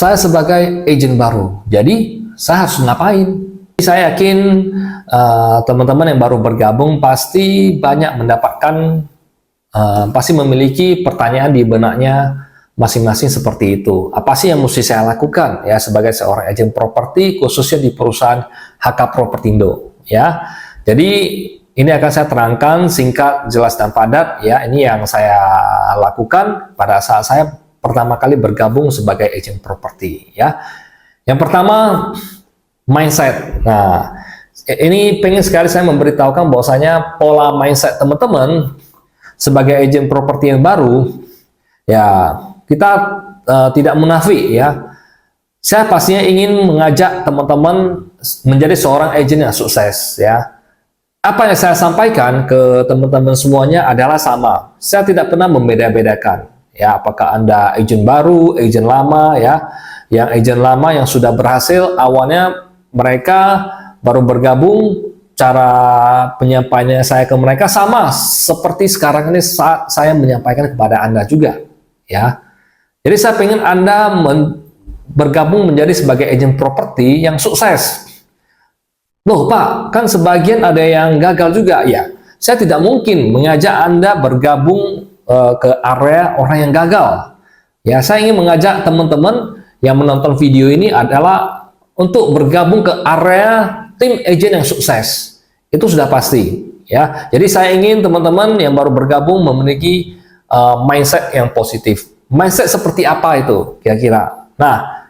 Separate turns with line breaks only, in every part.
saya sebagai agent baru, jadi saya harus ngapain? Saya yakin teman-teman yang baru bergabung pasti banyak mendapatkan, pasti memiliki pertanyaan di benaknya masing-masing seperti itu. Apa sih yang mesti saya lakukan ya sebagai seorang agent properti, khususnya di perusahaan HK Propertindo ya. Jadi ini akan saya terangkan singkat, jelas dan padat ya. Ini yang saya lakukan pada saat saya pertama kali bergabung sebagai agent properti ya. Yang pertama, mindset. Nah, ini pengen sekali saya memberitahukan bahwasanya pola mindset teman-teman sebagai agent properti yang baru ya, kita tidak munafik ya. Saya pastinya ingin mengajak teman-teman menjadi seorang agent yang sukses ya. Apa yang saya sampaikan ke teman-teman semuanya adalah sama. Saya tidak pernah membeda-bedakan. Ya, apakah Anda agent baru, agent lama ya. Yang agent lama yang sudah berhasil, awalnya mereka baru bergabung, cara penyampaiannya saya ke mereka sama seperti sekarang ini saat saya menyampaikan kepada Anda juga ya. Jadi saya ingin Anda bergabung menjadi sebagai agent properti yang sukses. Loh Pak, kan sebagian ada yang gagal juga ya. Saya tidak mungkin mengajak Anda bergabung ke area orang yang gagal. Ya, saya ingin mengajak teman-teman yang menonton video ini adalah untuk bergabung ke area tim agent yang sukses. Itu sudah pasti. Ya, jadi saya ingin teman-teman yang baru bergabung memiliki mindset yang positif. Mindset seperti apa itu kira-kira? Nah,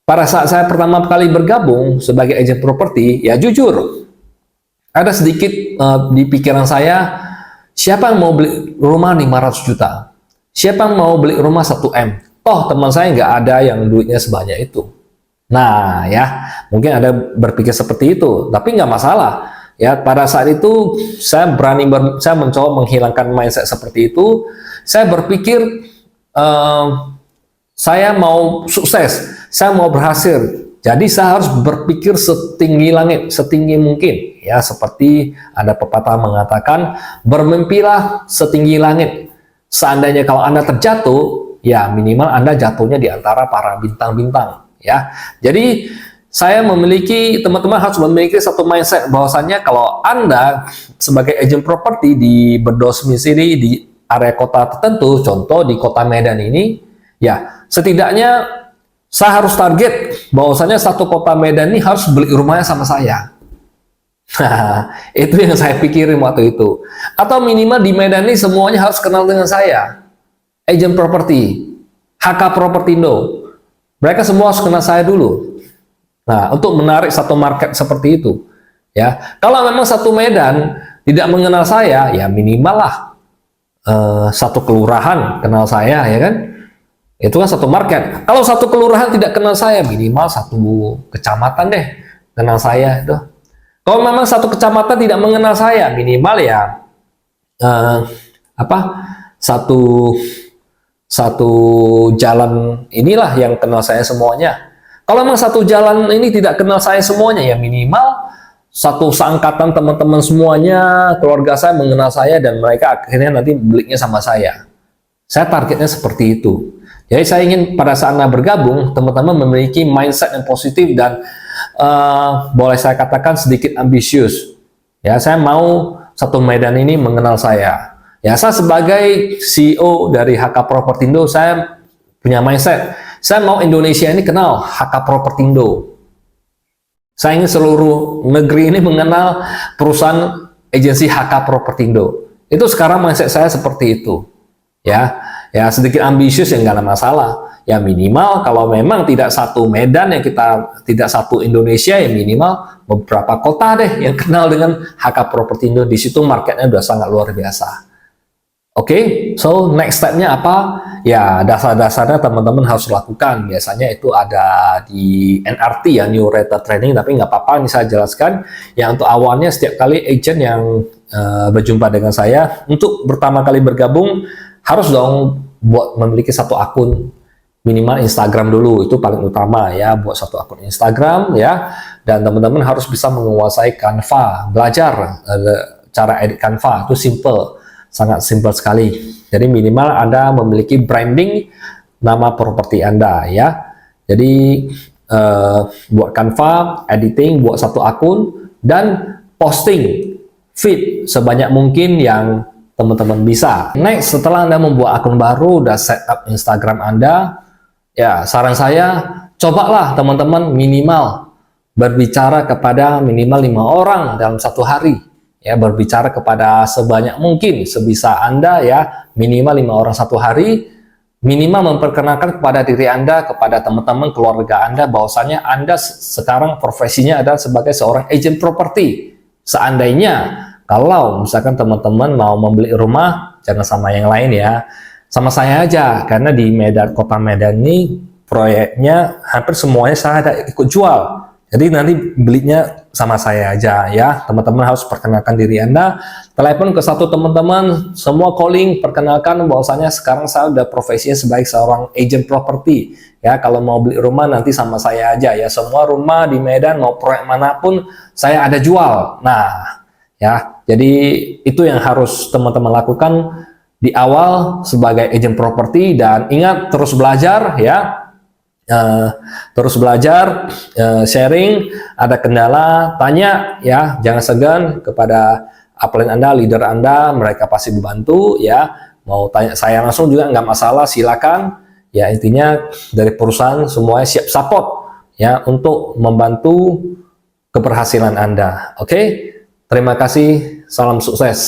pada saat saya pertama kali bergabung sebagai agent properti, ya jujur, ada sedikit di pikiran saya, siapa yang mau beli rumah 500 juta? Siapa yang mau beli rumah 1M? Toh teman saya nggak ada yang duitnya sebanyak itu. Nah ya, mungkin ada berpikir seperti itu, tapi nggak masalah. Ya, pada saat itu saya saya mencoba menghilangkan mindset seperti itu. Saya berpikir saya mau sukses, saya mau berhasil. Jadi saya harus berpikir setinggi langit, setinggi mungkin. Ya, seperti ada pepatah mengatakan, bermimpilah setinggi langit. Seandainya kalau Anda terjatuh, ya minimal Anda jatuhnya di antara para bintang-bintang. Ya, jadi saya memiliki, teman-teman harus memiliki satu mindset bahwasannya kalau Anda sebagai agent properti di berdomisili di area kota tertentu, contoh di kota Medan ini, ya setidaknya saya harus target bahwasannya satu kota Medan ini harus beli rumahnya sama saya. Nah, itu yang saya pikirin waktu itu. Atau minimal di Medan ini semuanya harus kenal dengan saya. Agent properti, HK Propertindo. Mereka semua harus kenal saya dulu. Nah, untuk menarik satu market seperti itu. Ya, kalau memang satu Medan tidak mengenal saya, ya minimal lah satu kelurahan kenal saya, ya kan? Itu kan satu market. Kalau satu kelurahan tidak kenal saya, minimal satu kecamatan deh kenal saya itu. Kalau memang satu kecamatan tidak mengenal saya, minimal ya satu jalan inilah yang kenal saya semuanya. Kalau memang satu jalan ini tidak kenal saya semuanya, ya minimal satu seangkatan teman-teman semuanya, keluarga saya mengenal saya dan mereka akhirnya nanti belinya sama saya. Saya targetnya seperti itu. Jadi saya ingin pada saat Anda bergabung, teman-teman memiliki mindset yang positif dan boleh saya katakan sedikit ambisius. Ya, saya mau satu Medan ini mengenal saya. Ya, saya sebagai CEO dari HK Propertindo, saya punya mindset. Saya mau Indonesia ini kenal HK Propertindo. Saya ingin seluruh negeri ini mengenal perusahaan agensi HK Propertindo. Itu sekarang mindset saya seperti itu. Ya sedikit ambisius ya nggak ada masalah. Ya minimal kalau memang tidak satu Medan yang kita tidak satu Indonesia, ya minimal beberapa kota deh yang kenal dengan HK Propertindo. Di situ marketnya udah sangat luar biasa. Oke, so next step-nya apa? Ya dasar-dasarnya teman-teman harus lakukan. Biasanya itu ada di NRT ya, New Retail Training, tapi nggak apa-apa, ini saya jelaskan. Ya untuk awalnya setiap kali agent yang berjumpa dengan saya, untuk pertama kali bergabung, harus dong buat memiliki satu akun minimal Instagram dulu, itu paling utama ya, buat satu akun Instagram ya, dan teman-teman harus bisa menguasai Canva, belajar cara edit Canva, itu simple, sangat simple sekali. Jadi minimal Anda memiliki branding nama properti Anda ya. Jadi buat Canva, editing, buat satu akun, dan posting feed sebanyak mungkin yang teman-teman bisa. Next, setelah Anda membuat akun baru, udah setup Instagram Anda, ya saran saya, cobalah teman-teman minimal berbicara kepada minimal 5 orang dalam satu hari. Ya, berbicara kepada sebanyak mungkin, sebisa Anda ya, minimal 5 orang satu hari. Minimal memperkenalkan kepada diri Anda, kepada teman-teman, keluarga Anda, bahwasanya Anda sekarang profesinya adalah sebagai seorang agent properti. Seandainya, kalau misalkan teman-teman mau membeli rumah, jangan sama yang lain ya, sama saya aja, karena di Medan, kota Medan ini, proyeknya hampir semuanya saya ada ikut jual. Jadi nanti belinya sama saya aja ya. Teman-teman harus perkenalkan diri Anda. Telepon ke satu teman-teman, semua calling, perkenalkan bahwasanya sekarang saya udah profesinya sebagai seorang agent properti. Ya, kalau mau beli rumah nanti sama saya aja ya. Semua rumah di Medan mau proyek manapun saya ada jual. Nah, ya. Jadi itu yang harus teman-teman lakukan di awal sebagai agent properti, dan ingat terus belajar ya. Terus belajar, sharing, ada kendala, tanya ya, jangan segan kepada upline Anda, leader Anda, mereka pasti membantu ya. Mau tanya saya langsung juga nggak masalah, silakan ya. Intinya dari perusahaan semuanya siap support ya untuk membantu keberhasilan Anda. Oke, terima kasih, salam sukses.